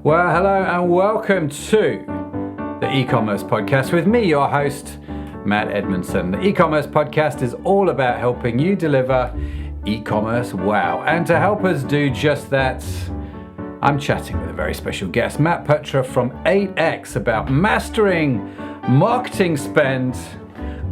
Well, hello and welcome to the e-commerce podcast with me, your host, Matt Edmondson. The e-commerce podcast is all about helping you deliver e-commerce wow. And to help us do just that, I'm chatting with a very special guest, Matt Putra from 8X, about mastering marketing spend,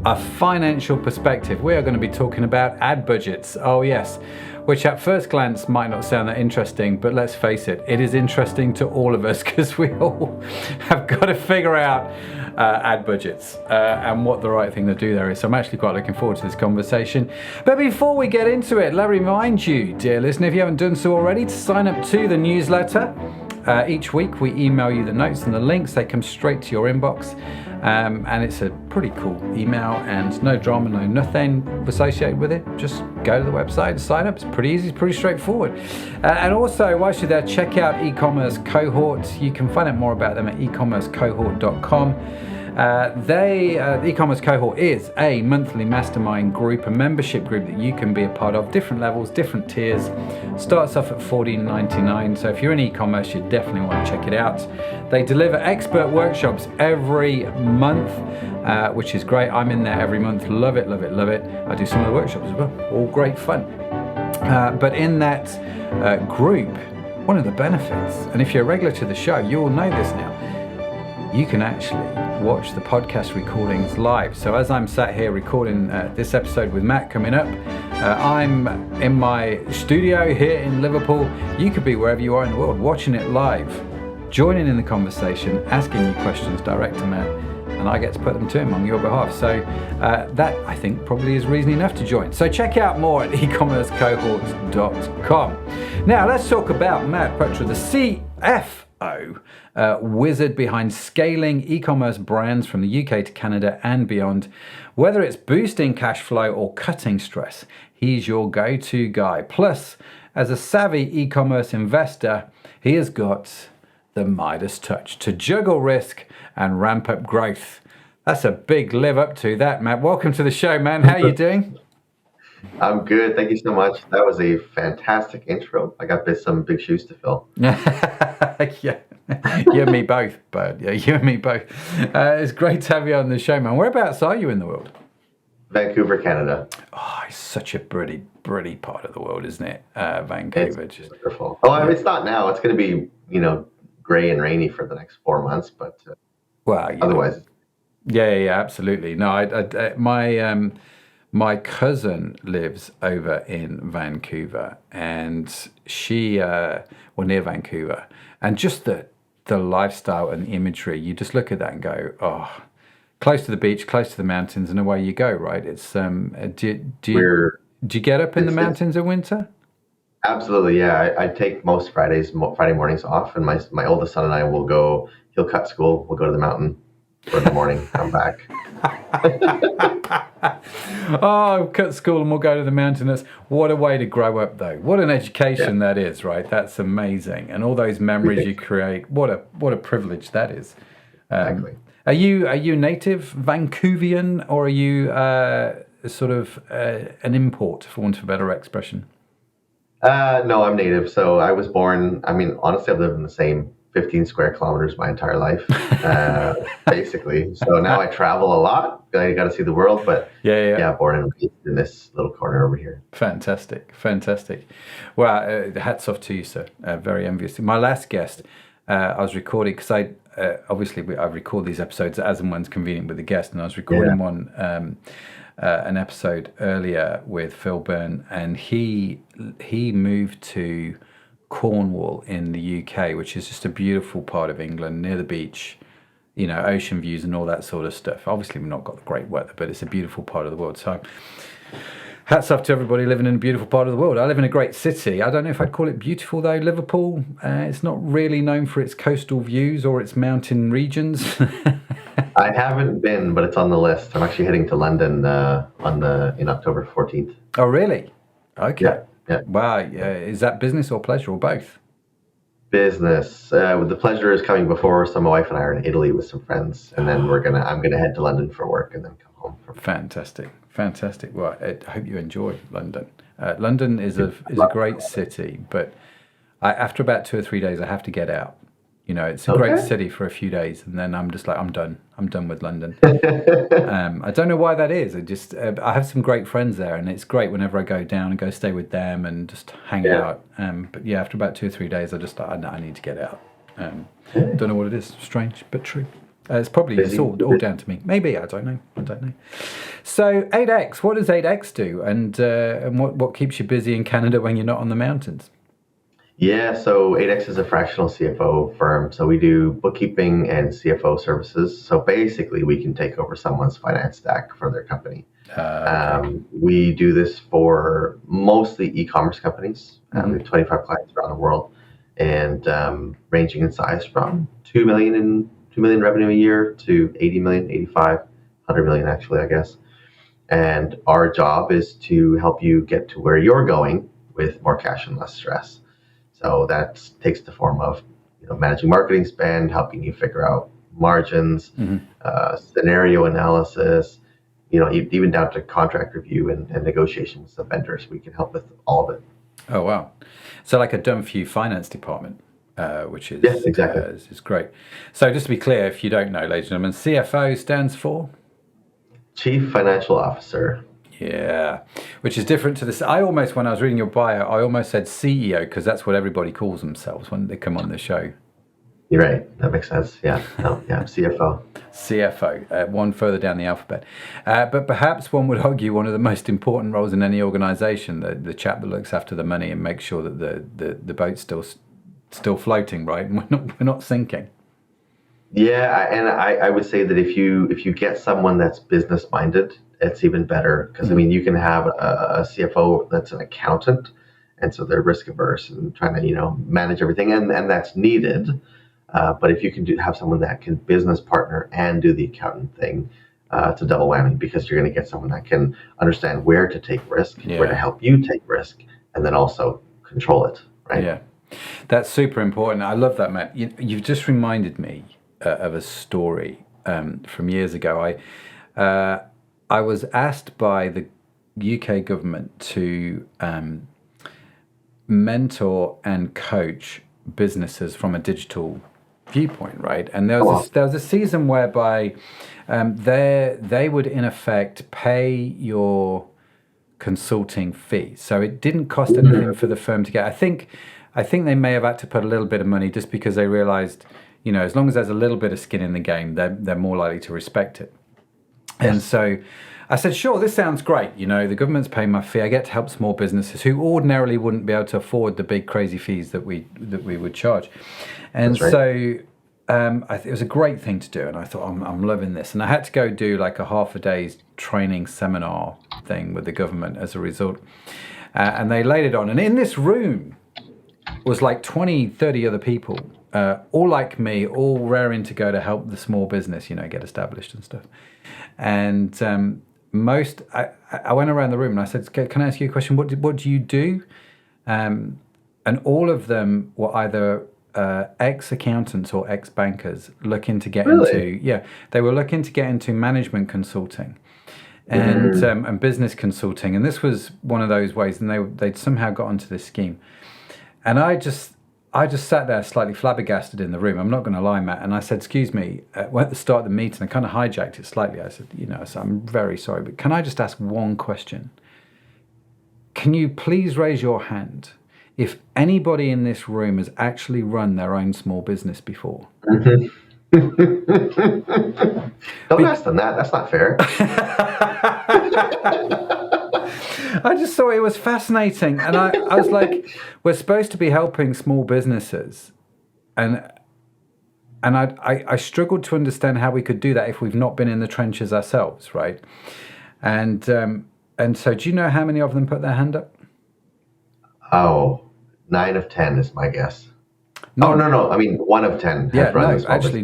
a financial perspective. We are going to be talking about ad budgets. Oh yes, which at first glance might not sound that interesting, but let's face it, it is interesting to all of us because we all have got to figure out ad budgets and what the right thing to do there is. So I'm actually quite looking forward to this conversation. But before we get into it, let me remind you, dear listener, if you haven't done so already, to sign up to the newsletter. Each week we email you the notes and the links. They come straight to your inbox. And it's a pretty cool email and no drama, no nothing associated with it. Just go to the website and sign up. It's pretty easy, it's pretty straightforward. And also, whilst you're there, check out eCommerce Cohort. You can find out more about them at ecommercecohort.com. The e-commerce cohort is a monthly mastermind group, a membership group that you can be a part of, different levels, different tiers. Starts off at $14.99. So if you're in e-commerce, you definitely want to check it out. They deliver expert workshops every month, which is great. I'm in there every month. Love it, love it, love it. I do some of the workshops as well. All great fun. But in that group, one of the benefits, and if you're a regular to the show, you will know this now, you can actually watch the podcast recordings live. So as I'm sat here recording this episode with Matt coming up, I'm in my studio here in Liverpool. You could be wherever you are in the world watching it live, joining in the conversation, asking you questions direct to Matt, and I get to put them to him on your behalf. So that, I think, probably is reason enough to join. So check out more at ecommercecohort.com. Now let's talk about Matt Putra, the CFO wizard behind scaling e-commerce brands from the UK to Canada and beyond. Whether it's boosting cash flow or cutting stress, he's your go-to guy. Plus, as a savvy e-commerce investor, he has got the Midas touch to juggle risk and ramp up growth. That's a big live up to that, Matt. Welcome to the show, man. How are you doing? I'm good. Thank you so much. That was a fantastic intro. I got some big shoes to fill. Yeah, you and me both, bud. Yeah, you and me both. It's great to have you on the show, man. Whereabouts are you in the world? Vancouver, Canada. Oh, it's such a pretty part of the world, isn't it? Vancouver. It's wonderful. Oh, I mean, it's not now. It's going to be, gray and rainy for the next 4 months, but otherwise. Yeah, absolutely. No, my cousin lives over in Vancouver, and she, near Vancouver, and just the lifestyle and imagery, you just look at that and go, oh, close to the beach, close to the mountains, and away you go, right? It's do you get up in the mountains in winter? Absolutely, yeah. I take most Friday mornings off, and my oldest son and I will go. He'll cut school. We'll go to the mountain for the morning, come back. Oh, cut school and we'll go to the mountain. What a way to grow up, though. What an education that is, right? That's amazing. And all those memories you create. What a privilege that is. Exactly. Are you native Vancouvian, or are you sort of an import, for want of a better expression? No, I'm native. So I was born. I mean, honestly, I've lived in the same 15 square kilometers my entire life, basically. So now I travel a lot. I got to see the world, but born and raised in this little corner over here. Fantastic. Well, hats off to you, sir. Very envious. My last guest, I was recording because I record these episodes as and when's convenient with the guest, and I was recording one. An episode earlier with Phil Byrne, and he moved to Cornwall in the UK, which is just a beautiful part of England near the beach, ocean views and all that sort of stuff. Obviously, we've not got the great weather, but it's a beautiful part of the world. So hats off to everybody living in a beautiful part of the world. I live in a great city. I don't know if I'd call it beautiful, though. Liverpool, it's not really known for its coastal views or its mountain regions. I haven't been, but it's on the list. I'm actually heading to London in October 14th. Oh, really? Okay. Yeah. Wow. Is that business or pleasure or both? Business. The pleasure is coming before. So my wife and I are in Italy with some friends, and then I'm gonna head to London for work and then come home. Fantastic. Well, I hope you enjoy London. London is a great city, but after about 2 or 3 days, I have to get out. It's a great city for a few days, and then I'm just like, I'm done. I'm done with London. I don't know why that is. I have some great friends there, and it's great whenever I go down and go stay with them and just hang out. But yeah, after about 2 or 3 days, I just thought, I need to get out. Don't know what it is. Strange, but true. It's all down to me. Maybe, I don't know. So 8X, what does 8X do, and what keeps you busy in Canada when you're not on the mountains? Yeah, so 8X is a fractional CFO firm. So we do bookkeeping and CFO services. So basically, we can take over someone's finance stack for their company. Okay. We do this for mostly e-commerce companies. We have 25 clients around the world, and ranging in size from 2 million revenue a year to 80 million, 85, 100 million actually, I guess. And our job is to help you get to where you're going with more cash and less stress. So that takes the form of managing marketing spend, helping you figure out margins, scenario analysis, even down to contract review and negotiation with some vendors. We can help with all of it. Oh, wow. So like a done-for-you finance department, which is, exactly. Is great. So just to be clear, if you don't know, ladies and gentlemen, CFO stands for? Chief Financial Officer. Yeah, which is different to this. When I was reading your bio, I almost said CEO because that's what everybody calls themselves when they come on the show. You're right. That makes sense. Yeah. CFO. CFO, one further down the alphabet. But perhaps one would argue one of the most important roles in any organization, the chap that looks after the money and makes sure that the boat's still floating, right? And we're not sinking. Yeah, and I would say that if you get someone that's business minded, it's even better because you can have a CFO that's an accountant, and so they're risk averse and trying to manage everything, and that's needed. But if you can have someone that can business partner and do the accountant thing, it's a double whammy because you're going to get someone that can understand where to take risk, where to help you take risk, and then also control it. Right? Yeah, that's super important. I love that, Matt. You've just reminded me of a story from years ago. I was asked by the UK government to mentor and coach businesses from a digital viewpoint, right? And there was a season whereby they would in effect pay your consulting fee, so it didn't cost anything for the firm to get. I think they may have had to put a little bit of money just because they realized, as long as there's a little bit of skin in the game, they're more likely to respect it. And so I said, sure, this sounds great. The government's paying my fee. I get to help small businesses who ordinarily wouldn't be able to afford the big crazy fees that we would charge. And so it was a great thing to do. And I thought, I'm loving this. And I had to go do like a half a day's training seminar thing with the government as a result. And they laid it on. And in this room was like 20, 30 other people, all like me, all raring to go to help the small business, get established and stuff. And I went around the room and I said, can I ask you a question? What do you do? And all of them were either ex-accountants or ex-bankers looking to get into, they were looking to get into management consulting and business consulting. And this was one of those ways, and they'd somehow got onto this scheme. And I just sat there slightly flabbergasted in the room. I'm not going to lie, Matt. And I said, excuse me, at the start of the meeting, I kind of hijacked it slightly. I said, so I'm very sorry, but can I just ask one question? Can you please raise your hand if anybody in this room has actually run their own small business before? Don't ask them that. That's not fair. I just thought it was fascinating. And I was like, we're supposed to be helping small businesses. And I struggled to understand how we could do that if we've not been in the trenches ourselves, right? And so do you know how many of them put their hand up? 9 of 10 is my guess. No. I mean, 1 of 10.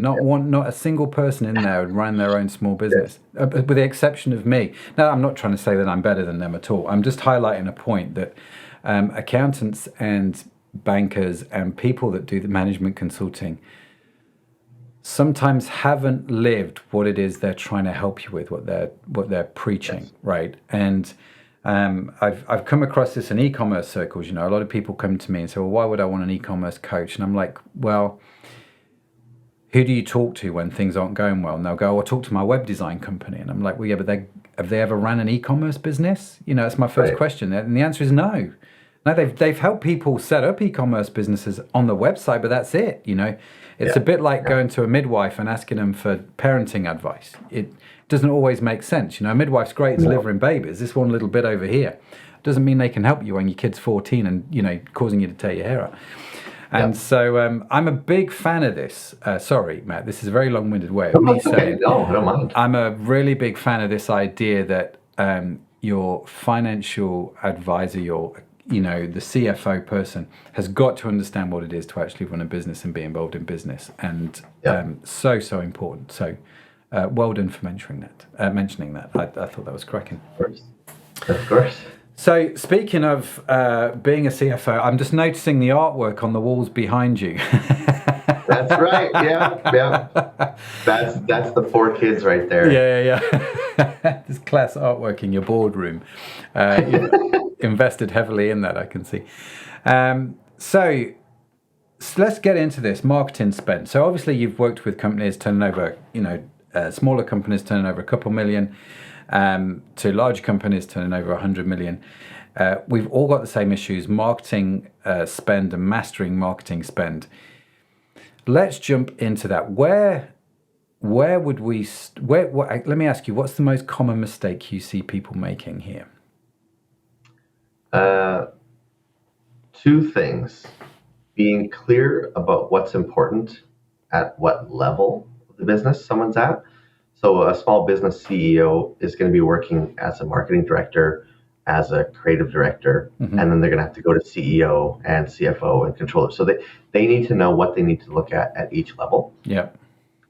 Not a single person in there had run their own small business, with the exception of me. Now, I'm not trying to say that I'm better than them at all. I'm just highlighting a point that accountants and bankers and people that do the management consulting sometimes haven't lived what it is they're trying to help you with, what they're preaching, right? And I've come across this in e-commerce circles. A lot of people come to me and say, well, why would I want an e-commerce coach? And I'm like, well, who do you talk to when things aren't going well? And they'll go, I'll talk to my web design company. And I'm like, well, yeah, but have they ever ran an e-commerce business? That's my first question. And the answer is no. No, they've helped people set up e-commerce businesses on the website, but that's it. It's a bit like going to a midwife and asking them for parenting advice. It doesn't always make sense. A midwife's great at delivering babies. This one little bit over here doesn't mean they can help you when your kid's 14 and causing you to tear your hair out. And so I'm a big fan of this. Sorry, Matt, this is a very long-winded way of me saying. No, I don't mind. I'm a really big fan of this idea that your financial advisor, the CFO person has got to understand what it is to actually run a business and be involved in business. And so important. So well done for mentioning that. I thought that was cracking. Of course. So speaking of being a CFO, I'm just noticing the artwork on the walls behind you. That's right. Yeah. That's the 4 kids right there. Yeah. This class artwork in your boardroom. You invested heavily in that, I can see. So let's get into this marketing spend. So obviously you've worked with companies turning over, smaller companies turning over a couple million. To large companies turning over 100 million. We've all got the same issues, marketing spend and mastering marketing spend. Let's jump into that. Where would we, let me ask you, what's the most common mistake you see people making here? 2 things. Being clear about what's important at what level of the business someone's at. So a small business CEO is going to be working as a marketing director, as a creative director, and then they're going to have to go to CEO and CFO and controller. So they need to know what they need to look at each level. Yeah.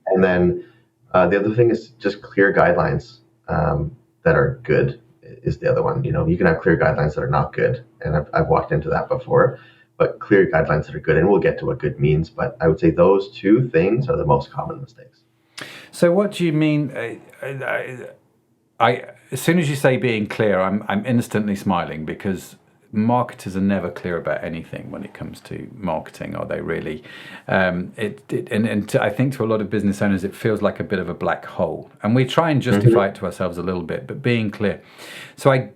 And then the other thing is just clear guidelines that are good is the other one. You can have clear guidelines that are not good. And I've walked into that before, but clear guidelines that are good. And we'll get to what good means. But I would say those 2 things are the most common mistakes. So what do you mean? As soon as you say being clear, I'm instantly smiling because marketers are never clear about anything when it comes to marketing, are they really? I think to a lot of business owners, it feels like a bit of a black hole, and we try and justify it to ourselves a little bit. But being clear, so I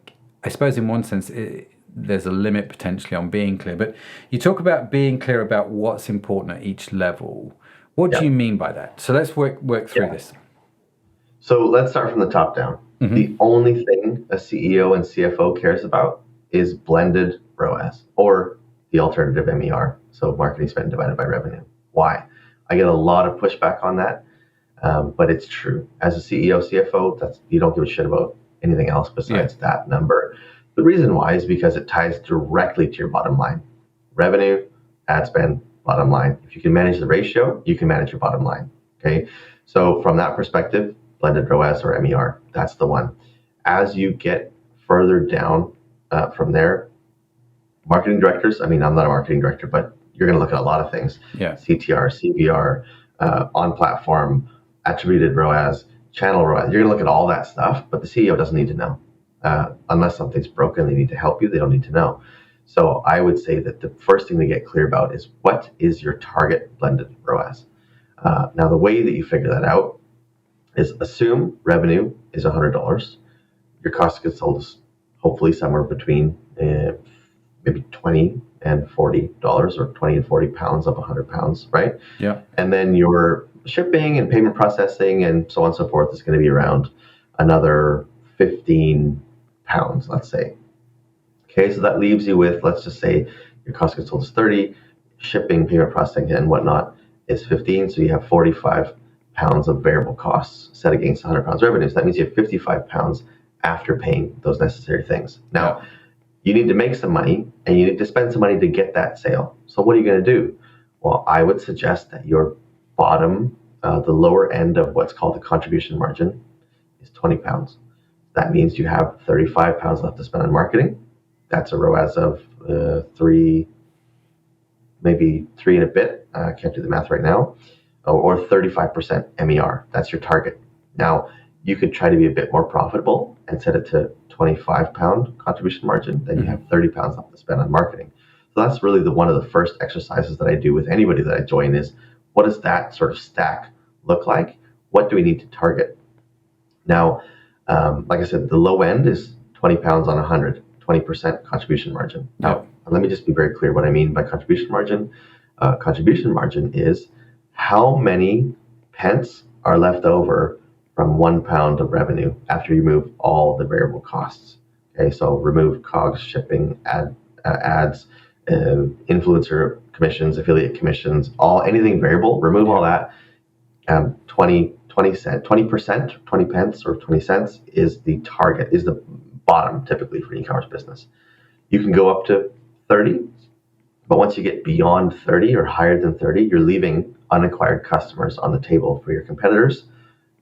suppose in one sense there's a limit potentially on being clear. But you talk about being clear about what's important at each level. What do you mean by that? So let's work through this. So let's start from the top down. The only thing a CEO and CFO cares about is blended ROAS, or the alternative MER, so marketing spend divided by revenue. Why? I get a lot of pushback on that, but it's true. As a CEO, CFO, you don't give a shit about anything else besides that number. The reason why is because it ties directly to your bottom line. Revenue, ad spend, bottom line. If you can manage the ratio, you can manage your bottom line. Okay. So from that perspective, blended ROAS or MER, that's the one. As you get further down from there, marketing directors, I'm not a marketing director, but you're going to look at a lot of things. CTR, CVR, on platform, attributed ROAS, channel ROAS. You're going to look at all that stuff, but the CEO doesn't need to know. Unless something's broken, they need to help you. They don't need to know. So I would say that the first thing to get clear about is what is your target blended ROAS? Now, the way that you figure that out is assume revenue is $100. Your cost of goods sold is hopefully somewhere between maybe $20 and $40 or 20 and 40 pounds of 100 pounds, right? Yeah. And then your shipping and payment processing and so on and so forth is going to be around another 15 pounds, let's say. Okay, so that leaves you with, let's just say your cost of goods sold is 30, shipping, payment processing, and whatnot is 15. So you have 45 pounds of variable costs set against 100 pounds revenue. So that means you have 55 pounds after paying those necessary things. Now, you need to make some money and you need to spend some money to get that sale. So what are you going to do? Well, I would suggest that your bottom, the lower end of what's called the contribution margin is 20 pounds. That means you have 35 pounds left to spend on marketing. That's a ROAS of 3, maybe 3 and a bit. I can't do the math right now. Or 35% MER. That's your target. Now, you could try to be a bit more profitable and set it to 25 pound contribution margin. Then you have 30 pounds left to spend on marketing. So that's really one of the first exercises that I do with anybody that I join is, what does that sort of stack look like? What do we need to target? Now, like I said, the low end is 20 pounds on 100, 20% contribution margin. Now, let me just be very clear what I mean by contribution margin. Contribution margin is how many pence are left over from 1 pound of revenue after you remove all the variable costs. Okay, so remove COGS, shipping, ads, influencer commissions, affiliate commissions, anything variable, remove all that. 20 pence or 20 cents is the target, is the bottom typically for an e-commerce business. You can go up to 30, but once you get beyond 30 or higher than 30, you're leaving unacquired customers on the table for your competitors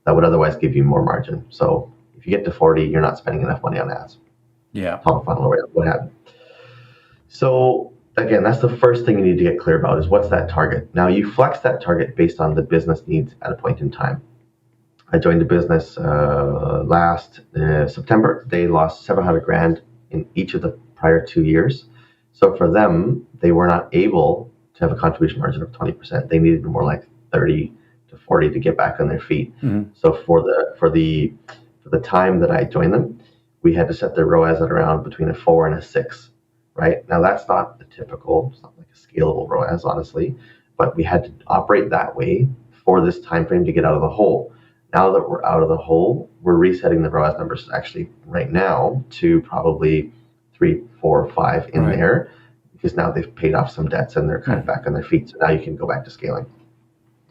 that would otherwise give you more margin. So if you get to 40, you're not spending enough money on ads. Top of funnel or what have you. So again, that's the first thing you need to get clear about is what's that target. Now you flex that target based on the business needs at a point in time. I joined the business last September. They lost $700,000 in each of the prior 2 years. So for them, they were not able to have a contribution margin of 20%. They needed more like 30 to 40 to get back on their feet. Mm-hmm. So for the time that I joined them, we had to set their ROAS at around between a 4 and a 6. Right now, that's not the typical. It's not like a scalable ROAS, honestly, but we had to operate that way for this time frame to get out of the hole. Now that we're out of the hole, we're resetting the ROAS numbers actually right now to probably 3, 4, 5 in there, because now they've paid off some debts and they're kind of back on their feet. So now you can go back to scaling.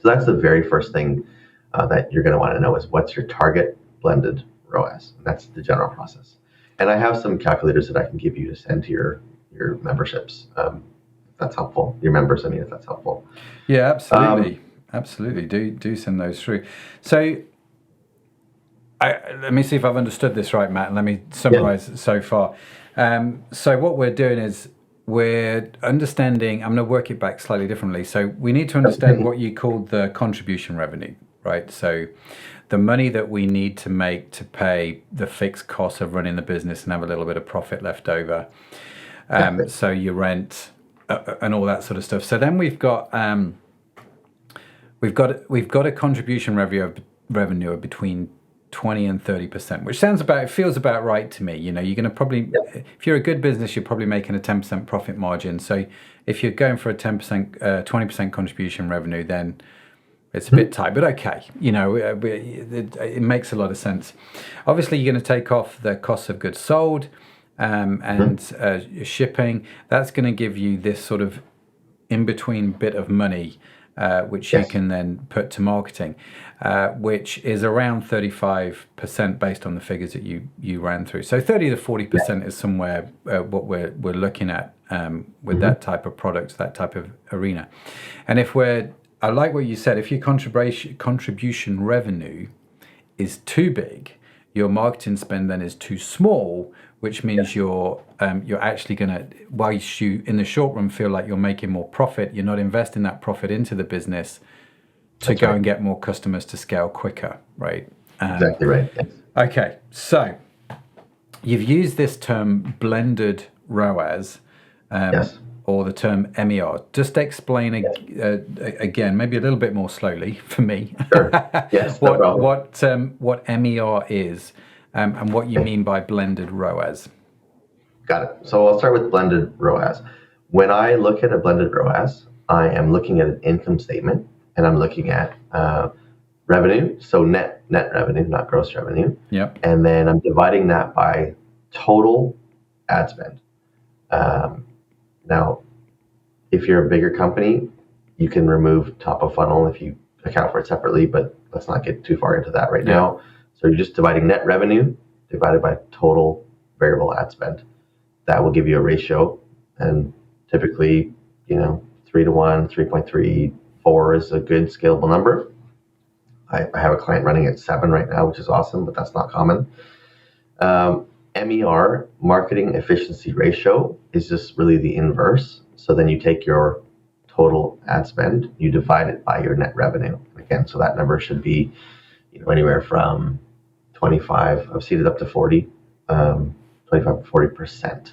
So that's the very first thing that you're going to want to know is what's your target blended ROAS. And that's the general process. And I have some calculators that I can give you to send to your memberships. If that's helpful. Your members, if that's helpful. Yeah, absolutely. Absolutely. Do send those through. So let me see if I've understood this right, Matt, and let me summarize so far. So what we're doing is we're understanding, I'm going to work it back slightly differently. So we need to understand what you called the contribution revenue, right? So the money that we need to make to pay the fixed costs of running the business and have a little bit of profit left over. So your rent and all that sort of stuff. So then we've got a contribution revenue of between 20 and 30%, which feels about right to me. You're going to probably, if you're a good business, you're probably making a 10% profit margin. So if you're going for a 20% contribution revenue, then it's a bit tight, but okay. It makes a lot of sense. Obviously, you're going to take off the cost of goods sold and shipping. That's going to give you this sort of in-between bit of money, which you can then put to marketing, which is around 35% based on the figures that you ran through. So 30 to 40% is somewhere what we're looking at with that type of product, that type of arena. And I like what you said, if your contribution revenue is too big, your marketing spend then is too small, which means you're actually going to, while you in the short run feel like you're making more profit, you're not investing that profit into the business to go and get more customers to scale quicker, right? Exactly right. Yes. Okay, so you've used this term blended ROAS, or the term MER. Just explain again, maybe a little bit more slowly for me. Sure. Yes. What MER is. And what you mean by blended ROAS. Got it. So I'll start with blended ROAS. When I look at a blended ROAS, I am looking at an income statement and I'm looking at revenue, so net revenue, not gross revenue. Yep. And then I'm dividing that by total ad spend. Now, if you're a bigger company, you can remove top of funnel if you account for it separately, but let's not get too far into that right now. So you're just dividing net revenue divided by total variable ad spend. That will give you a ratio, and typically, 3 to 1, 3.3, 4 is a good scalable number. I have a client running at 7 right now, which is awesome, but that's not common. MER, marketing efficiency ratio, is just really the inverse. So then you take your total ad spend, you divide it by your net revenue. Again, so that number should be anywhere from 25, I've seen it up to 40, 25 to 40%.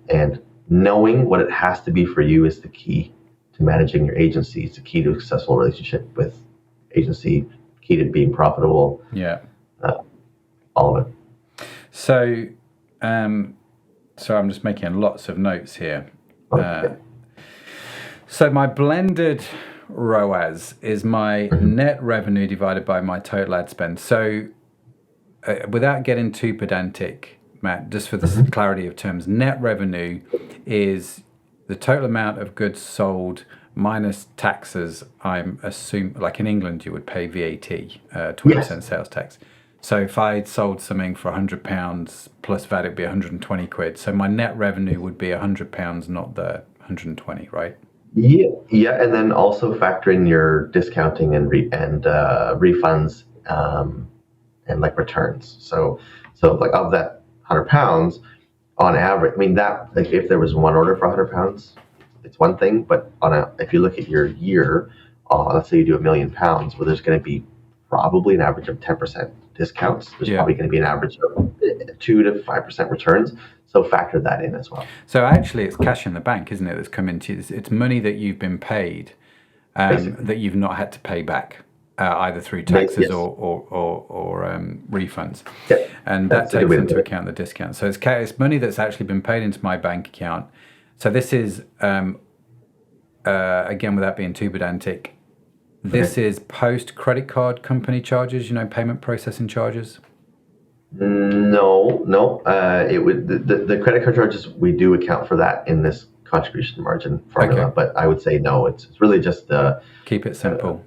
And knowing what it has to be for you is the key to managing your agency. It's the key to a successful relationship with agency, key to being profitable. Yeah. All of it. So, so I'm just making lots of notes here. Okay. So my blended ROAS is my net revenue divided by my total ad spend. So without getting too pedantic, Matt, just for the clarity of terms, net revenue is the total amount of goods sold minus taxes. I'm assuming, like in England, you would pay VAT, 20% sales tax. So if I sold something for £100 plus VAT, it'd be 120 quid. So my net revenue would be £100, not the 120, right? Yeah, and then also factor in your discounting and refunds and like returns. So like of that £100 on average, I mean that like if there was one order for £100, it's one thing. But if you look at your year, let's say you do £1 million, well, there's going to be probably an average of 10% discounts. There's probably going to be an average of 2 to 5% returns. So factor that in as well. So actually, it's cash in the bank, isn't it? That's come into you. It's money that you've been paid that you've not had to pay back, either through taxes or refunds. Yeah, and that takes into account the discount. So it's money that's actually been paid into my bank account. So this is again, without being too pedantic, this is post credit card company charges. Payment processing charges. No. It would the credit card charges, we do account for that in this contribution margin formula, but I would say no. It's really just keep it simple.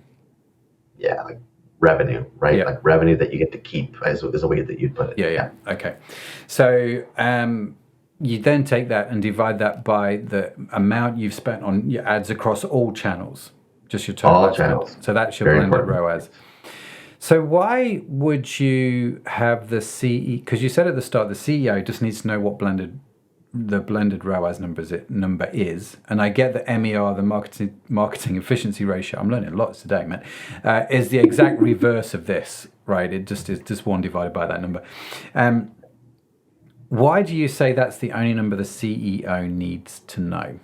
Like revenue, right? Yeah. Like revenue that you get to keep is a way that you'd put it. Yeah. Okay. So you then take that and divide that by the amount you've spent on your ads across all channels, just your total all channels. So that's your blended ROAS. So why would you have the CEO? Because you said at the start the CEO just needs to know what the blended ROAS number is, and I get the MER, the marketing efficiency ratio. I'm learning lots today, man. Is the exact reverse of this, right? It just is just 1 divided by that number. Why do you say that's the only number the CEO needs to know?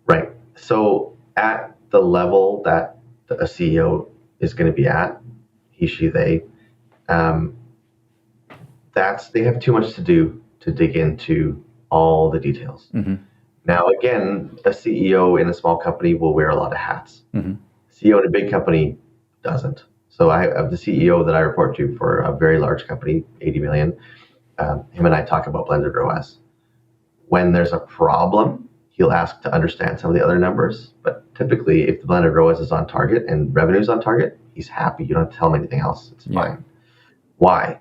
Right. So at the level that a CEO is going to be at, he, she, they, they have too much to do to dig into all the details. Mm-hmm. Now, again, a CEO in a small company will wear a lot of hats. Mm-hmm. CEO in a big company doesn't. So I have the CEO that I report to for a very large company, 80 million. Him and I talk about blended ROAS. When there's a problem, he'll ask to understand some of the other numbers. But typically, if the blended ROAS is on target and revenue's on target, he's happy. You don't have to tell him anything else. It's fine. Why?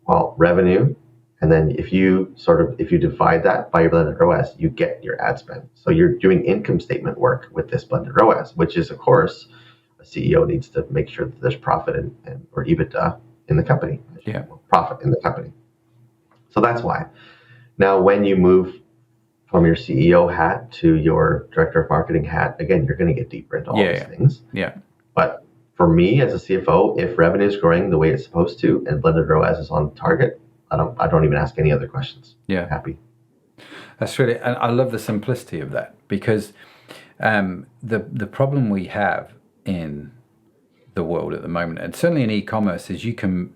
Well, revenue. And then if you divide that by your blended ROAS, you get your ad spend. So you're doing income statement work with this blended ROAS, which is, of course, a CEO needs to make sure that there's profit or EBITDA in the company. Profit in the company. So that's why. Now, when you move from your CEO hat to your director of marketing hat, again, you're going to get deeper into all these things. Yeah. But for me as a CFO, if revenue is growing the way it's supposed to and blended ROAS is on target, I don't even ask any other questions. Yeah. I'm happy. That's really, and I love the simplicity of that, because the problem we have in the world at the moment, and certainly in e-commerce, is you can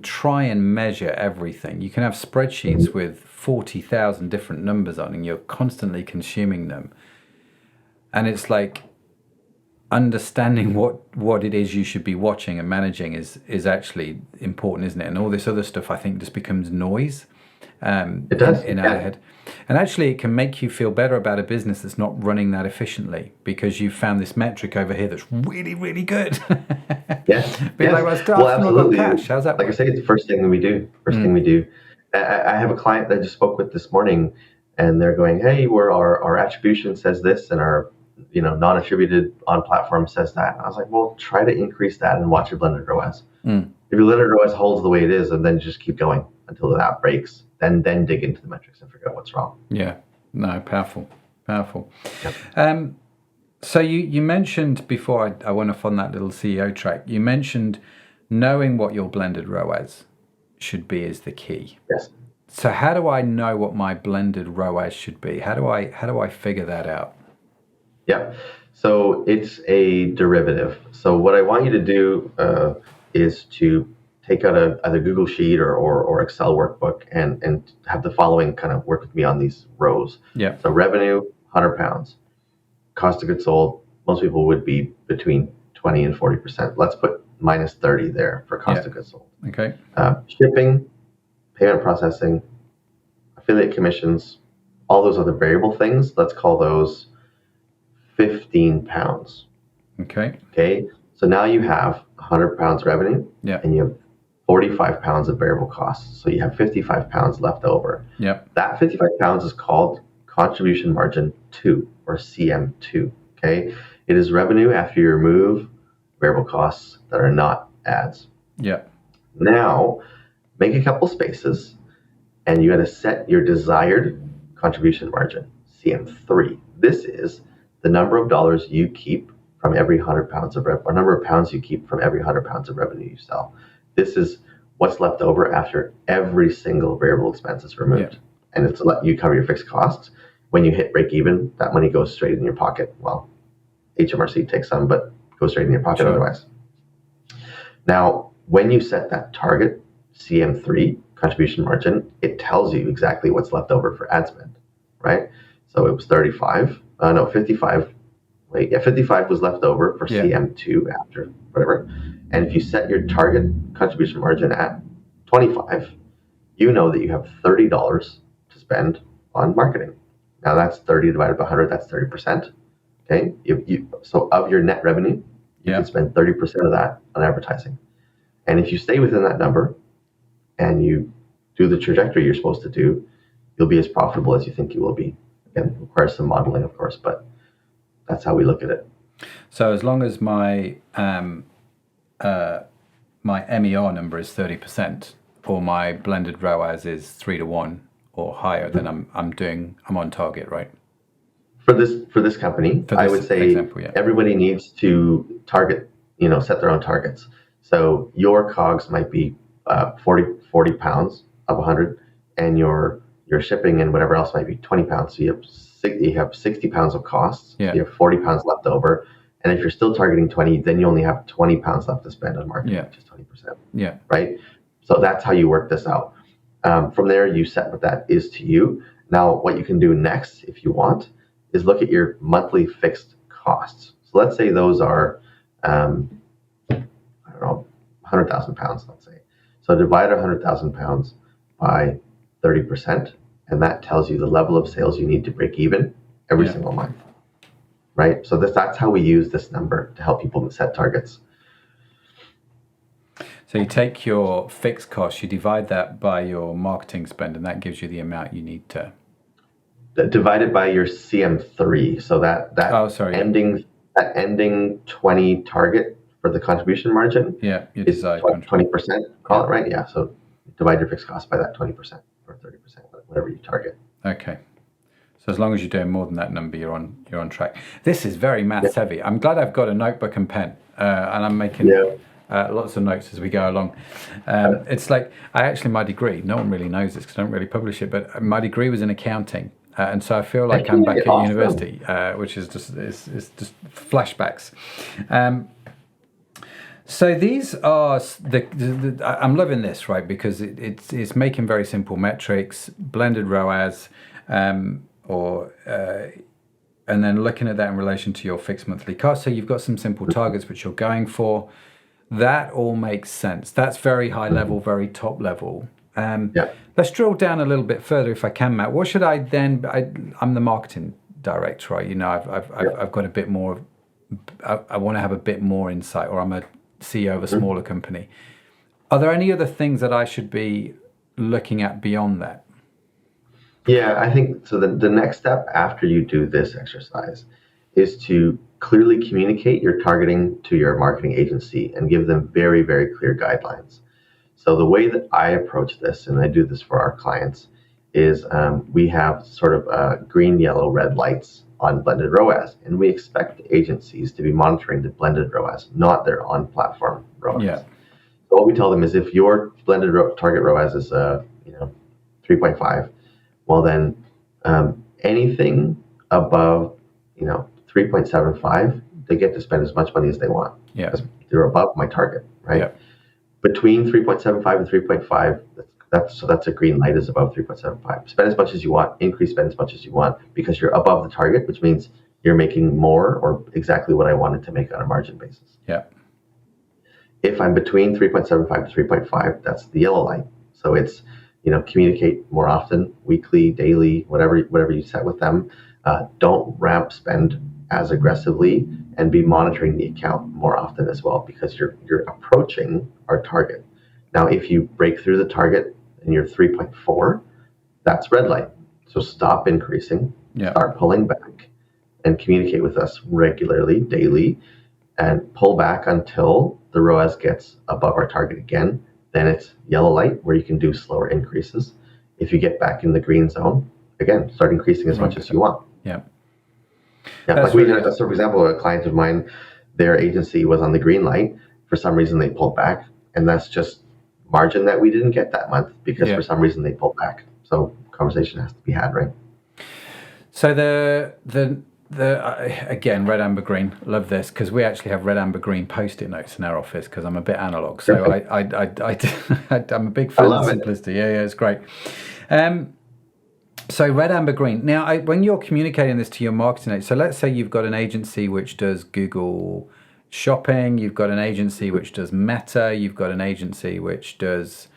try and measure everything. You can have spreadsheets with 40,000 different numbers on, and you're constantly consuming them. And it's like understanding what it is you should be watching and managing is actually important, isn't it? And all this other stuff, I think, just becomes noise it does. in our head. And actually, it can make you feel better about a business that's not running that efficiently, because you've found this metric over here that's really, really good. Yes. Absolutely. Cash. How's that work? Like I say, it's the first thing that we do. I have a client that I just spoke with this morning, and they're going, "Hey, our attribution says this, and our non-attributed on platform says that." And I was like, well, try to increase that and watch your blended ROAS. If your blended ROAS holds the way it is, and then just keep going until that breaks, then dig into the metrics and figure out what's wrong. Yeah, no, powerful. Yep. So you mentioned before, I went off on that little CEO track, you mentioned knowing what your blended ROAS should be is the key. Yes. So how do I know what my blended ROAS should be? How do I figure that out? Yep. So it's a derivative. So what I want you to do is to take out either Google Sheet or Excel workbook and have the following kind of work with me on these rows. Yeah. So revenue, £100. Cost of goods sold, most people would be between 20 and 40%. Let's put minus 30 there for cost of goods sold. Okay. Shipping, payment processing, affiliate commissions, all those other variable things, let's call those £15. Okay. Okay. So now you have £100 revenue, Yeah. and you have £45 of variable costs. So you have £55 left over. Yeah. That £55 is called contribution margin 2, or CM2. Okay. It is revenue after you remove variable costs that are not ads. Yeah. Now, make a couple spaces, and you got to set your desired contribution margin, CM3. This is the number of dollars you keep from every 100 pounds of revenue, or number of pounds you keep from every 100 pounds of revenue you sell. This is what's left over after every single variable expense is removed. Yeah. And it's to let you cover your fixed costs. When you hit break even, that money goes straight in your pocket. Well, HMRC takes some, but goes straight in your pocket otherwise. Now, when you set that target, CM3, contribution margin, it tells you exactly what's left over for ad spend, right? So it was 55. 55 was left over for CM2 after whatever. And if you set your target contribution margin at 25, you know that you have $30 to spend on marketing. Now that's 30 divided by 100, that's 30%. Okay. So of your net revenue, you can spend 30% of that on advertising. And if you stay within that number and you do the trajectory you're supposed to do, you'll be as profitable as you think you will be. Again, it requires some modeling, of course, but that's how we look at it. So as long as my my MER number is 30%, or my blended ROAS is 3-1 or higher, then I'm on target, right? For this company, I would say everybody needs to target, set their own targets. So your COGS might be 40 pounds of 100, and your shipping and whatever else might be 20 pounds. So you have 60 pounds of costs. Yeah. So you have 40 pounds left over. And if you're still targeting 20, then you only have 20 pounds left to spend on marketing, which is 20%. Yeah. Right? So that's how you work this out. From there, you set what that is to you. Now, what you can do next, if you want, is look at your monthly fixed costs. So let's say those are, 100,000 pounds, let's say. So divide 100,000 pounds by 30%, and that tells you the level of sales you need to break even every single month. Right? So that's how we use this number to help people set targets. So you take your fixed cost, you divide that by your marketing spend, and that gives you the amount you need to... Divided by your CM3. So that ending 20 target for the contribution margin is 20%, call it, right? Yeah, so divide your fixed cost by that 20% or 30%, whatever you target. Okay. So as long as you're doing more than that number, you're on track. This is very maths heavy. I'm glad I've got a notebook and pen, and I'm making lots of notes as we go along. It's like my degree. No one really knows this because I don't really publish it, but my degree was in accounting, and so I feel like I'm back at university, which is just flashbacks. So these are I'm loving this, right? Because it's making very simple metrics, blended ROAS. And then looking at that in relation to your fixed monthly cost. So you've got some simple targets which you're going for. That all makes sense. That's very high level, very top level. Let's drill down a little bit further if I can, Matt. What should I then? I'm the marketing director, right? I've got a bit more. I want to have a bit more insight, or I'm a CEO of a smaller company. Are there any other things that I should be looking at beyond that? Yeah, I think so. The next step after you do this exercise is to clearly communicate your targeting to your marketing agency and give them very, very clear guidelines. So the way that I approach this, and I do this for our clients, is we have sort of green, yellow, red lights on blended ROAS, and we expect agencies to be monitoring the blended ROAS, not their on-platform ROAS. Yeah. So what we tell them is if your blended target ROAS is 3.5, well then anything above 3.75, they get to spend as much money as they want. Yeah. Because they're above my target, right? Yeah. Between 3.75 and 3.5, that's a green light is above 3.75. Spend as much as you want, increase spend as much as you want because you're above the target, which means you're making more or exactly what I wanted to make on a margin basis. Yeah. If I'm between 3.75 to 3.5, that's the yellow light. So it's, communicate more often, weekly, daily, whatever you set with them. Don't ramp spend as aggressively and be monitoring the account more often as well because you're approaching our target. Now, if you break through the target and you're 3.4, that's red light. So stop increasing, start pulling back, and communicate with us regularly, daily, and pull back until the ROAS gets above our target again. Then it's yellow light where you can do slower increases. If you get back in the green zone, again, start increasing as much as you want. Yeah. Yeah, like we had, so for example, a client of mine, their agency was on the green light. For some reason, they pulled back, and that's just margin that we didn't get that month because for some reason they pulled back. So conversation has to be had, right? So the again, red, amber, green. Love this because we actually have red, amber, green post-it notes in our office because I'm a bit analog. So I'm a big fan of simplicity. Yeah, it's great. So red, amber, green. Now, when you're communicating this to your marketing agent, so let's say you've got an agency which does Google Shopping, you've got an agency which does Meta, you've got an agency which does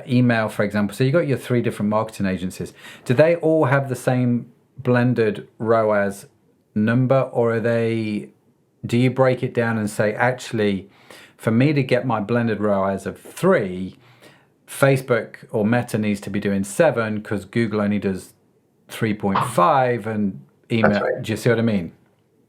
email, for example. So you've got your 3 different marketing agencies. Do they all have the same blended ROAS number, or do you break it down and say, actually, for me to get my blended ROAS of 3, Facebook or Meta needs to be doing 7 because Google only does 3.5 and email. Right. Do you see what I mean?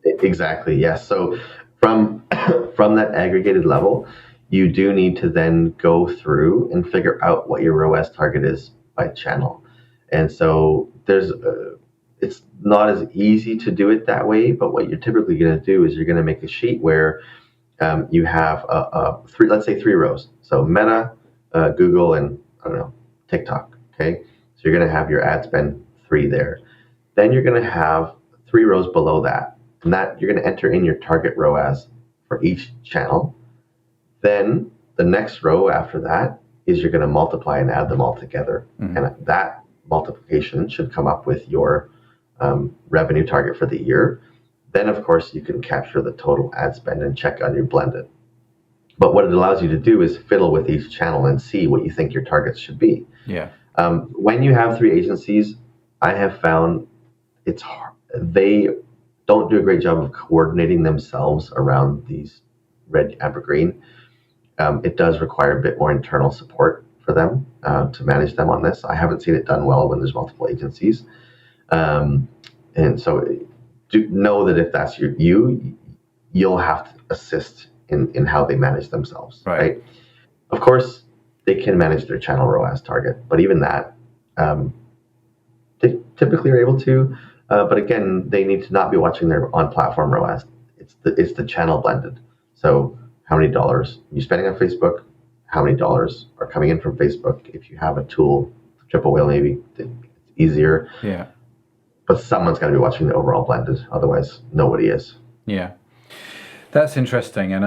Exactly. Yes. So from that aggregated level, you do need to then go through and figure out what your ROAS target is by channel. And so it's not as easy to do it that way, but what you're typically going to do is you're going to make a sheet where you have let's say 3 rows. So Meta, Google, and TikTok. Okay. So you're going to have your ad spend 3 there. Then you're going to have 3 rows below that. And that you're going to enter in your target ROAS for each channel. Then the next row after that is you're going to multiply and add them all together. Mm-hmm. And that multiplication should come up with your revenue target for the year. Then, of course, you can capture the total ad spend and check on your blended. But what it allows you to do is fiddle with each channel and see what you think your targets should be. Yeah. When you have 3 agencies, I have found it's hard. They don't do a great job of coordinating themselves around these red, amber, green. It does require a bit more internal support for them to manage them on this. I haven't seen it done well when there's multiple agencies. And so do know that if that's you'll have to assist in how they manage themselves, right? Of course, they can manage their channel ROAS target, but even that, they typically are able to. But again, they need to not be watching their on-platform ROAS. It's the channel blended. So how many dollars are you spending on Facebook? How many dollars are coming in from Facebook? If you have a tool, triple whale maybe, it's easier. Yeah. But someone's got to be watching the overall blended. Otherwise, nobody is. Yeah. That's interesting. And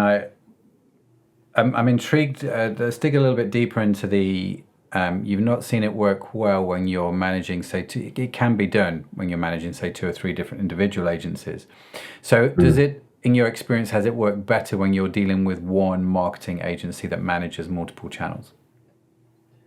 I'm intrigued. Let's dig a little bit deeper into the... you've not seen it work well when you're managing, say, it can be done when you're managing, say, 2 or 3 different individual agencies. So does it, in your experience, has it worked better when you're dealing with one marketing agency that manages multiple channels?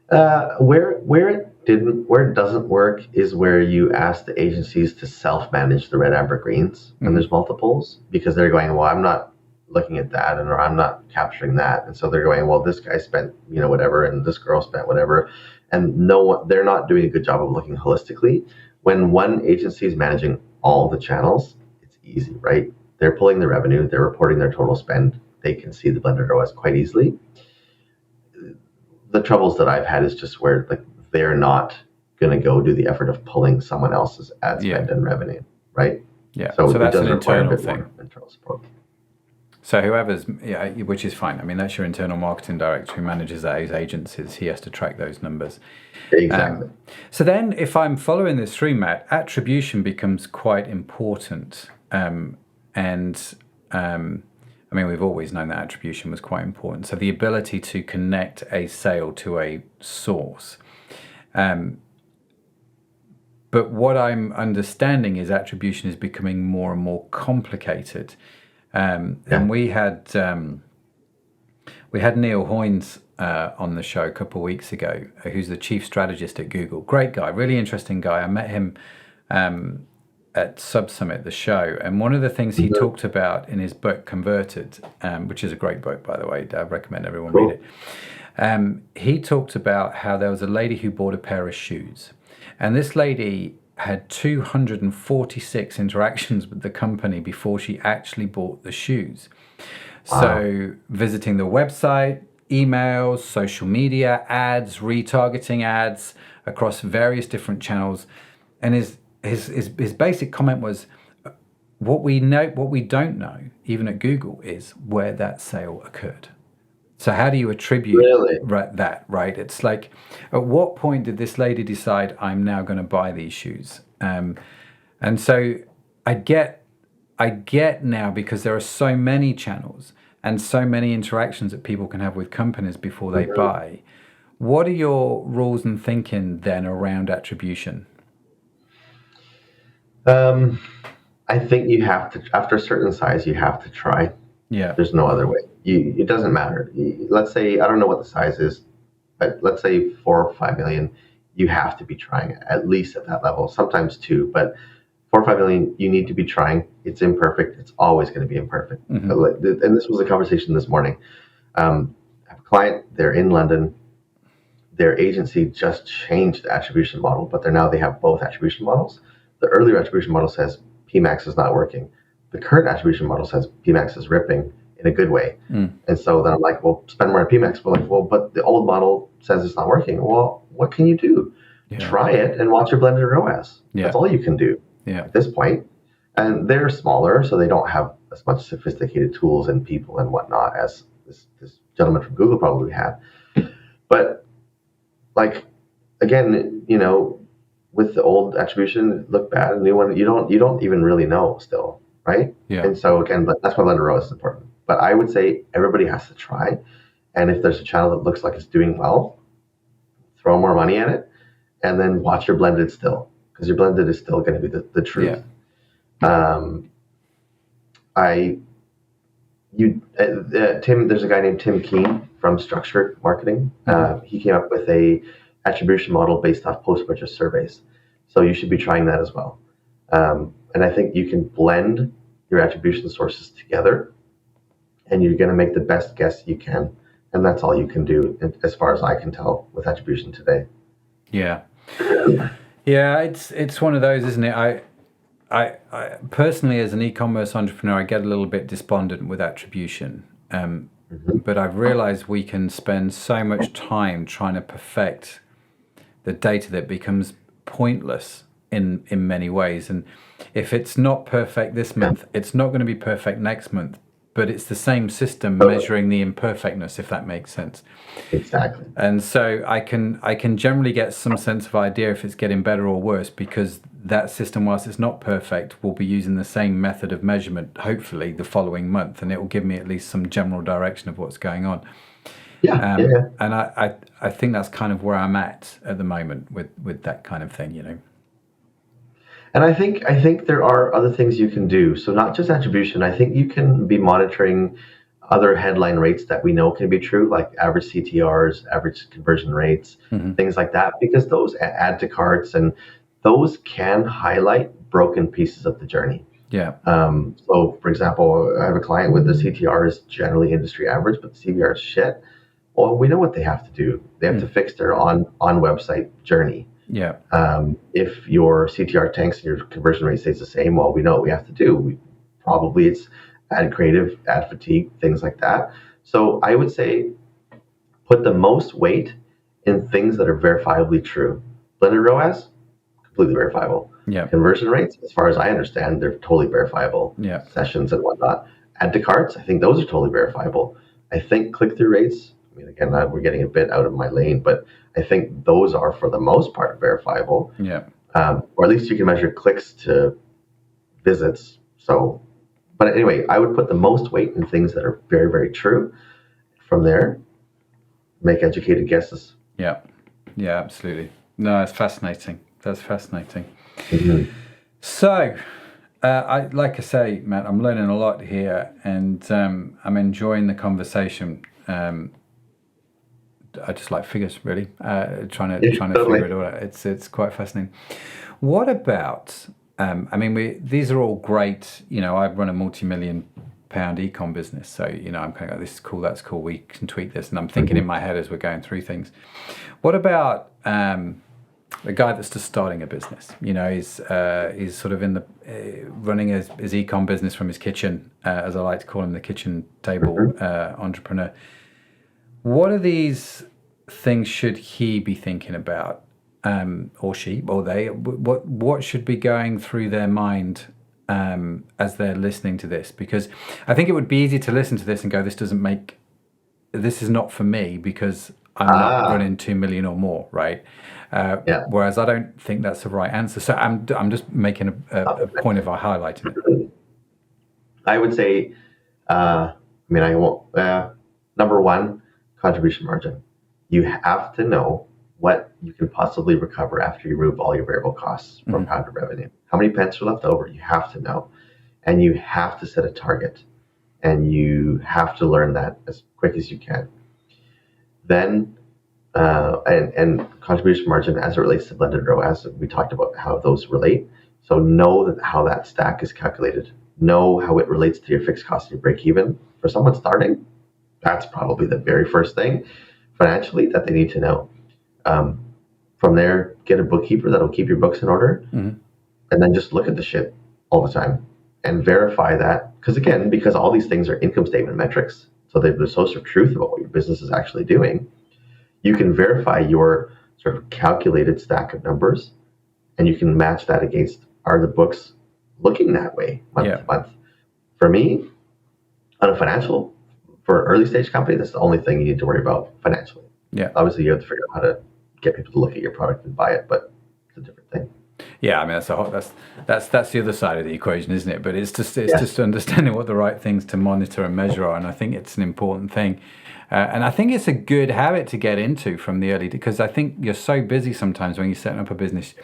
Where it doesn't work is where you ask the agencies to self-manage the red, amber, greens when there's multiples, because they're going, well, I'm not looking at that, or I'm not capturing that, and so they're going, well, this guy spent whatever, and this girl spent whatever, and they're not doing a good job of looking holistically. When one agency is managing all the channels, it's easy, right? They're pulling the revenue, they're reporting their total spend, they can see the blended ROAS quite easily. The troubles that I've had is just where they're not going to go do the effort of pulling someone else's ad spend and revenue, right? Yeah. So that's it does an require internal a bit thing. more internal support. So whoever's, which is fine. I mean, that's your internal marketing director who manages those agencies. He has to track those numbers. Exactly. So then if I'm following this through, Matt, attribution becomes quite important. And I mean, we've always known that attribution was quite important. So the ability to connect a sale to a source. But what I'm understanding is attribution is becoming more and more complicated. And we had Neil Hoynes on the show a couple of weeks ago, who's the chief strategist at Google. Great guy, really interesting guy. I met him at Sub Summit, the show, and one of the things he talked about in his book Converted, which is a great book, by the way, I recommend everyone read it. He talked about how there was a lady who bought a pair of shoes, and this lady had 246 interactions with the company before she actually bought the shoes. Wow. So visiting the website, emails, social media, ads, retargeting ads across various different channels. And his basic comment was, what we don't know, even at Google, is where that sale occurred. So how do you attribute that, right? It's like, at what point did this lady decide, I'm now going to buy these shoes? And so I get now, because there are so many channels and so many interactions that people can have with companies before they buy. What are your rules and thinking then around attribution? I think you have to, after a certain size, you have to try. Yeah. There's no other way. It doesn't matter. Let's say, I don't know what the size is, but let's say 4 or 5 million, you have to be trying at least at that level, sometimes 2, but 4 or 5 million, you need to be trying. It's imperfect. It's always going to be imperfect. And this was a conversation this morning. I have a client, they're in London. Their agency just changed the attribution model, but they have both attribution models. The earlier attribution model says PMAX is not working. The current attribution model says PMAX is ripping in a good way. And so then I'm like, well, spend more on PMAX. We're like, well, but the old model says it's not working. Well, what can you do? Try it and watch your blended ROAS. That's all you can do at this point. And they're smaller, so they don't have as much sophisticated tools and people and whatnot as this gentleman from Google probably had. But like, again, with the old attribution, it looked bad. And new one, you don't even really know still, right? Yeah. And so again, but that's why blended ROAS is important. But I would say everybody has to try. And if there's a channel that looks like it's doing well, throw more money at it, and then watch your blended still, because your blended is still going to be the truth. Tim, there's a guy named Tim Keane from Structured Marketing. He came up with a attribution model based off post-purchase surveys. So you should be trying that as well. And I think you can blend your attribution sources together, and you're going to make the best guess you can. And that's all you can do, as far as I can tell, with attribution today. Yeah. Yeah, it's one of those, isn't it? I personally, as an e-commerce entrepreneur, I get a little bit despondent with attribution. But I've realized we can spend so much time trying to perfect the data that becomes pointless in many ways. And if it's not perfect this month, it's not going to be perfect next month. But it's the same system measuring the imperfectness, if that makes sense. Exactly. And so I can generally get some sense of idea if it's getting better or worse, because that system, whilst it's not perfect, will be using the same method of measurement, hopefully, the following month, and it will give me at least some general direction of what's going on. And I think that's kind of where I'm at the moment with that kind of thing, And I think there are other things you can do. So not just attribution. I think you can be monitoring other headline rates that we know can be true, like average CTRs, average conversion rates, things like that, because those add to carts, and those can highlight broken pieces of the journey. Yeah. So, for example, I have a client with the CTR is generally industry average, but the CVR is shit. Well, we know what they have to do. They have to fix their on website journey. Yeah. If your CTR tanks and your conversion rate stays the same, well, we know what we have to do. Probably it's ad creative, ad fatigue, things like that. So I would say put the most weight in things that are verifiably true. Blended ROAS, completely verifiable. Yeah. Conversion rates, as far as I understand, they're totally verifiable. Yeah. Sessions and whatnot. Add to carts, I think those are totally verifiable. I think click-through rates, I mean, again, we're getting a bit out of my lane, but I think those are, for the most part, verifiable. Yeah. Or at least you can measure clicks to visits, So, but anyway, I would put the most weight in things that are very, very true. From there, make educated guesses. Yeah. Yeah, absolutely. No, it's fascinating. That's fascinating. Mm-hmm. So, like I say, Matt, I'm learning a lot here, and I'm enjoying the conversation. I just like figures, really. Trying to Totally. figure it all out. It's quite fascinating. What about? I mean, these are all great. I run a multi-million-pound ecom business, so I'm kind of like, this is cool, that's cool. We can tweak this, and I'm thinking in my head as we're going through things. What about a guy that's just starting a business? He's sort of in the running his ecom business from his kitchen, as I like to call him, the kitchen table entrepreneur. What are these things should he be thinking about, or she, or they? What should be going through their mind as they're listening to this? Because I think it would be easy to listen to this and go, this is not for me because I'm not running 2 million or more, right? Whereas I don't think that's the right answer. So I'm just making a point of highlighting it. I would say, I won't. Number one, contribution margin. You have to know what you can possibly recover after you remove all your variable costs from pound of revenue. How many pence are left over? You have to know. And you have to set a target. And you have to learn that as quick as you can. Then, and contribution margin as it relates to blended ROAS, we talked about how those relate. So know how that stack is calculated. Know how it relates to your fixed cost and your break even. For someone starting, that's probably the very first thing financially that they need to know. From there, get a bookkeeper that'll keep your books in order, and then just look at the shit all the time and verify that. Because all these things are income statement metrics, so they're the source of truth about what your business is actually doing. You can verify your sort of calculated stack of numbers, and you can match that against, are the books looking that way month to month? For me, on a financial, for an early stage company, that's the only thing you need to worry about financially. Yeah. Obviously, you have to figure out how to get people to look at your product and buy it, but it's a different thing. Yeah, I mean that's the other side of the equation, isn't it? But it's just understanding what the right things to monitor and measure are, and I think it's an important thing. And I think it's a good habit to get into from the early, because I think you're so busy sometimes when you're setting up a business,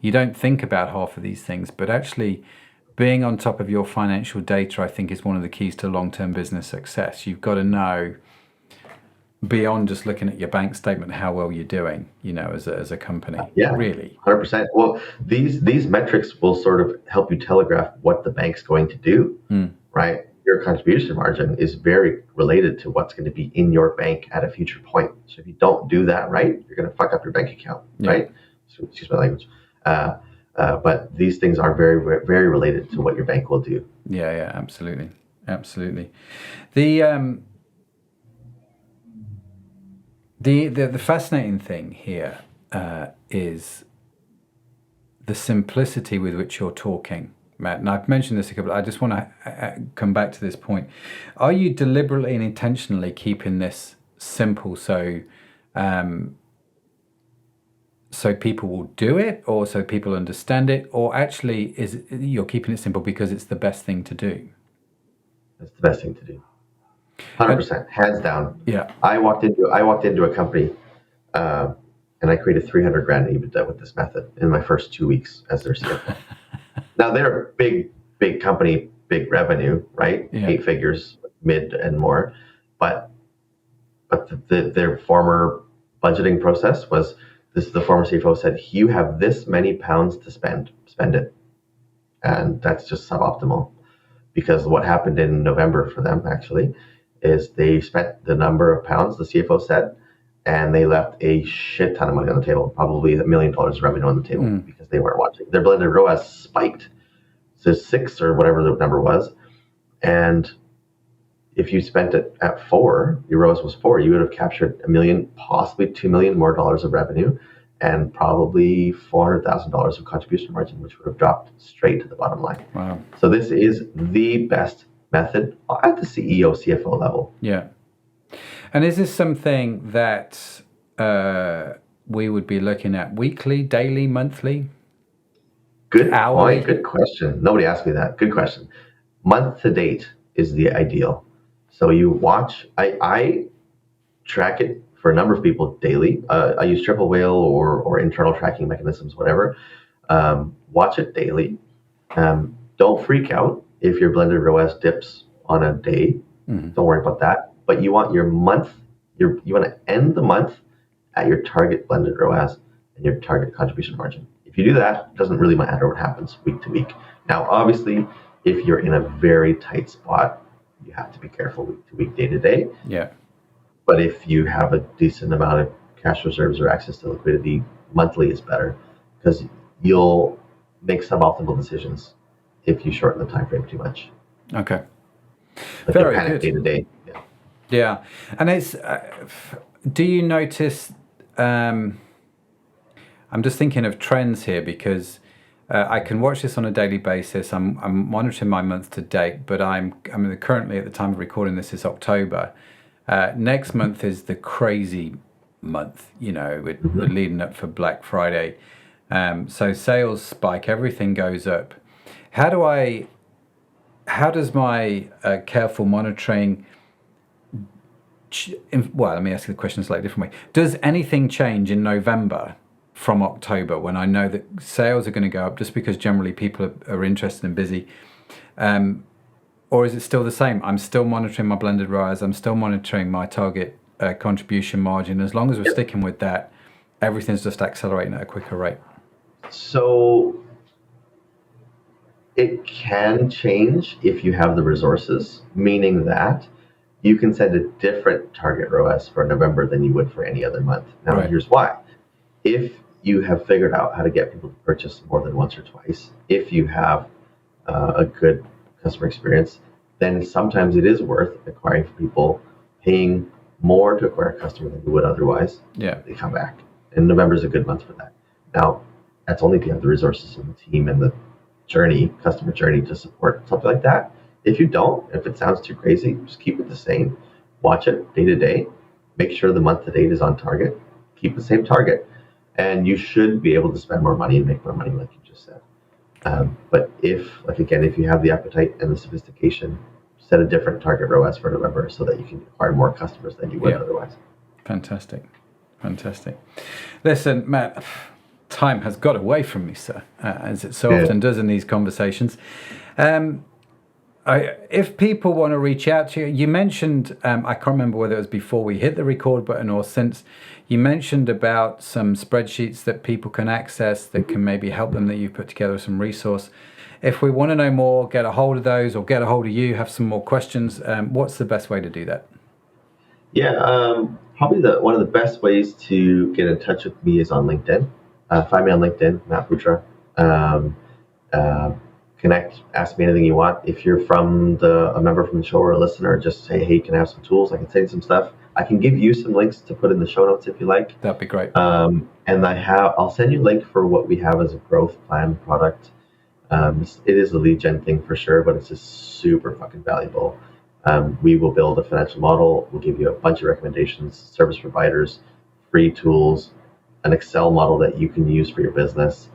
you don't think about half of these things. But actually, being on top of your financial data, I think, is one of the keys to long-term business success. You've got to know, beyond just looking at your bank statement, how well you're doing, as a company. Yeah, really. 100%. Well, these metrics will sort of help you telegraph what the bank's going to do, right? Your contribution margin is very related to what's going to be in your bank at a future point. So if you don't do that right, you're going to fuck up your bank account, right? So, excuse my language. But these things are very, very related to what your bank will do. Yeah, absolutely. The fascinating thing here is the simplicity with which you're talking, Matt. And I've mentioned this a couple. I just want to come back to this point. Are you deliberately and intentionally keeping this simple so people will do it, or so people understand it, or actually you're keeping it simple because it's the best thing to do? It's the best thing to do. 100%, hands down. Yeah. I walked into a company, and I created $300,000 EBITDA with this method in my first 2 weeks as their CFO. Now they're a big company, big revenue, right? Yeah. 8 figures, mid and more, but their former budgeting process was this. The former CFO said, "You have this many pounds to spend it," and that's just suboptimal. Because what happened in November for them actually is they spent the number of pounds the CFO said, and they left a shit ton of money on the table, probably $1 million of revenue on the table because they weren't watching. Their blended ROAS spiked to 6 or whatever the number was, and if you spent it at 4, your ROAS was 4, you would have captured $1 million, possibly $2 million more dollars of revenue, and probably $400,000 of contribution margin, which would have dropped straight to the bottom line. Wow. So this is the best method at the CEO, CFO level. Yeah. And is this something that we would be looking at weekly, daily, monthly? Good hourly? point. Good question. Nobody asked me that. Good question. month to date is the ideal. So you watch, I track it for a number of people daily. I use Triple Whale or internal tracking mechanisms, whatever. Watch it daily. Don't freak out if your blended ROAS dips on a day. Don't worry about that. But you want your month, you want to end the month at your target blended ROAS and your target contribution margin. If you do that, it doesn't really matter what happens week to week. Now, obviously, if you're in a very tight spot, you have to be careful week to week, day to day. Yeah. But if you have a decent amount of cash reserves or access to liquidity, monthly is better because you'll make suboptimal decisions if you shorten the time frame too much. Okay. Like Very panic good. Day to day. Yeah. Yeah. And it's, do you notice, I'm just thinking of trends here because I can watch this on a daily basis. I'm monitoring my month to date, but I mean, currently at the time of recording this is October. Next month is the crazy month, with leading up for Black Friday. So sales spike, everything goes up. How does my careful monitoring, well, let me ask you the question a slightly different way. Does anything change in November from October when I know that sales are going to go up just because generally people are interested and busy? Or is it still the same? I'm still monitoring my blended ROAS. I'm still monitoring my target contribution margin. As long as we're sticking with that, everything's just accelerating at a quicker rate. So it can change if you have the resources, meaning that you can set a different target ROAS for November than you would for any other month. Now, Here's why. If you have figured out how to get people to purchase more than once or twice, if you have a good customer experience, then sometimes it is worth acquiring for people, paying more to acquire a customer than you would otherwise. Yeah. They come back. And November is a good month for that. Now, that's only if you have the resources and the team and the customer journey to support something like that. If you don't, if it sounds too crazy, just keep it the same. Watch it day to day. Make sure the month to date is on target. Keep the same target. And you should be able to spend more money and make more money, like you just said. But if you have the appetite and the sophistication, set a different target ROAS for November so that you can acquire more customers than you would otherwise. Fantastic. Listen, Matt, time has got away from me, sir, as it so often does in these conversations. If people want to reach out to you, you mentioned, I can't remember whether it was before we hit the record button or since, you mentioned about some spreadsheets that people can access that can maybe help them, that you've put together some resource. If we want to know more, get a hold of those or get a hold of you, have some more questions, what's the best way to do that? Yeah, probably one of the best ways to get in touch with me is on LinkedIn. Find me on LinkedIn, Matt Putra. Connect, ask me anything you want. If you're a member from the show or a listener, just say, hey, can I have some tools? I can send you some stuff. I can give you some links to put in the show notes if you like. That'd be great. And I'll send you a link for what we have as a growth plan product. It is a lead gen thing for sure, but it's just super fucking valuable. We will build a financial model. We'll give you a bunch of recommendations, service providers, free tools, an Excel model that you can use for your business.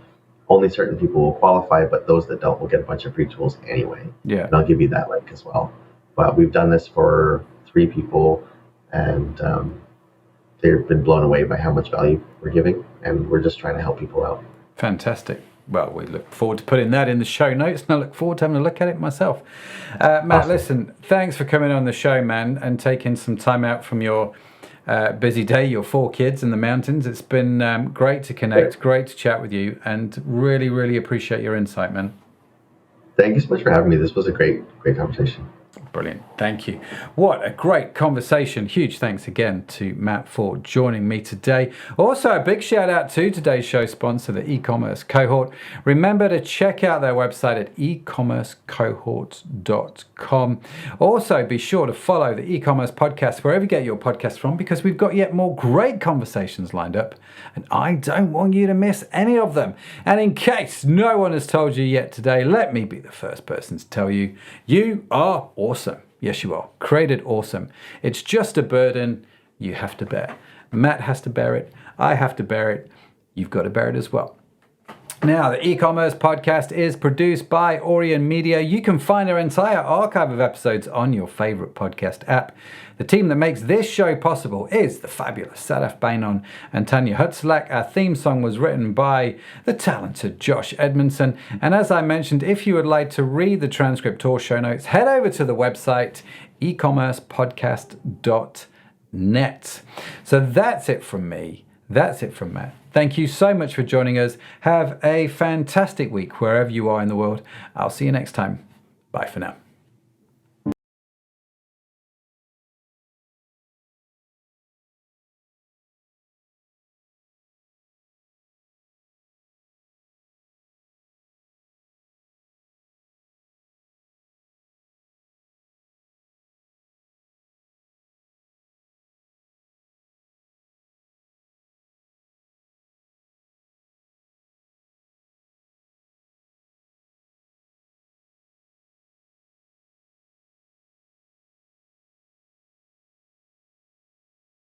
Only certain people will qualify, but those that don't will get a bunch of free tools anyway. Yeah. And I'll give you that link as well. But we've done this for 3 people, and they've been blown away by how much value we're giving, and we're just trying to help people out. Fantastic. Well, we look forward to putting that in the show notes, and I look forward to having a look at it myself. Matt, awesome. Listen, thanks for coming on the show, man, and taking some time out from your busy day, your 4 kids in the mountains. It's been great to connect, great to chat with you, and really, really appreciate your insight, man. Thank you so much for having me. This was a great conversation. Brilliant. Thank you. What a great conversation. Huge thanks again to Matt for joining me today. Also, a big shout out to today's show sponsor, the eCommerce Cohort. Remember to check out their website at ecommercecohort.com. Also, be sure to follow the eCommerce podcast wherever you get your podcast from, because we've got yet more great conversations lined up, and I don't want you to miss any of them. And in case no one has told you yet today, let me be the first person to tell you, you are awesome. Yes, you are. Created awesome. It's just a burden you have to bear. Matt has to bear it. I have to bear it. You've got to bear it as well. Now, the e-commerce podcast is produced by Orion Media. You can find our entire archive of episodes on your favorite podcast app. The team that makes this show possible is the fabulous Sadaf Bainon and Tanya Hutzlak. Our theme song was written by the talented Josh Edmondson. And as I mentioned, if you would like to read the transcript or show notes, head over to the website ecommercepodcast.net. So that's it from me. That's it from Matt. Thank you so much for joining us. Have a fantastic week wherever you are in the world. I'll see you next time. Bye for now.